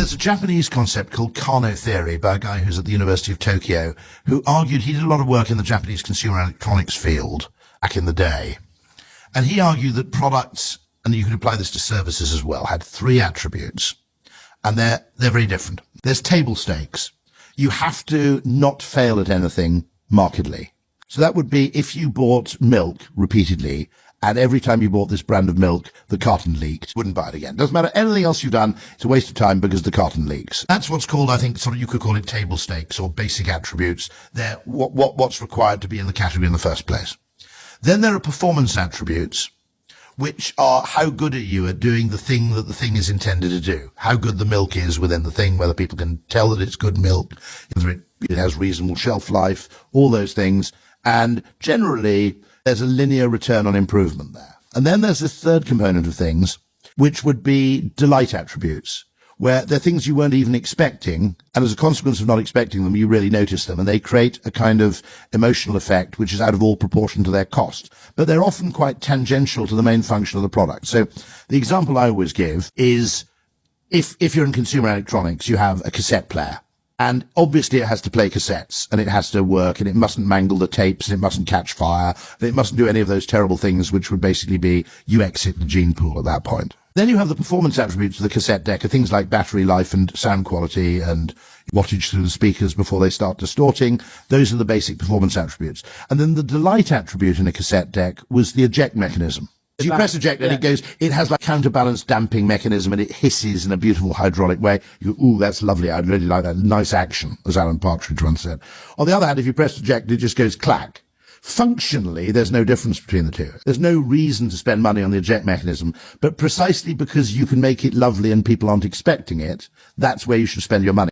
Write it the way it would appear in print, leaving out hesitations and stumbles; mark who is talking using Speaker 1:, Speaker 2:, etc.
Speaker 1: there's a Japanese concept called Kano theory by a guy who's at the University of Tokyo, who argued he did a lot of work in the Japanese consumer electronics field back in the day. And he argued that products, and you could apply this to services as well, had three attributes. And they're very different. There's table stakes. You have to not fail at anything markedly. So that would be if you bought milk repeatedly, and every time you bought this brand of milk, the carton leaked, wouldn't buy it again. Doesn't matter anything else you've done, it's a waste of time because the carton leaks. That's what's called, I think, sort of you could call it table stakes or basic attributes. They're what's required to be in the category in the first place. Then there are performance attributes, which are how good are you at doing the thing that the thing is intended to do. How good the milk is within the thing, whether people can tell that it's good milk, whether it has reasonable shelf life, all those things. And generally, there's a linear return on improvement there. And then there's this third component of things, which would be delight attributes, where they're things you weren't even expecting, and as a consequence of not expecting them, you really notice them, and they create a kind of emotional effect which is out of all proportion to their cost. But they're often quite tangential to the main function of the product. So the example I always give is if you're in consumer electronics, you have a cassette player. And obviously it has to play cassettes, and it has to work, and it mustn't mangle the tapes, and it mustn't catch fire, and it mustn't do any of those terrible things which would basically be you exit the gene pool at that point. Then you have the performance attributes of the cassette deck, are things like battery life and sound quality and wattage through the speakers before they start distorting. Those are the basic performance attributes. And then the delight attribute in a cassette deck was the eject mechanism. You press eject and it has like counterbalance damping mechanism, and it hisses in a beautiful hydraulic way. You go, ooh, that's lovely. I'd really like that. Nice action, as Alan Partridge once said. On the other hand, if you press eject, it just goes clack. Functionally, there's no difference between the two. There's no reason to spend money on the eject mechanism, but precisely because you can make it lovely and people aren't expecting it, that's where you should spend your money.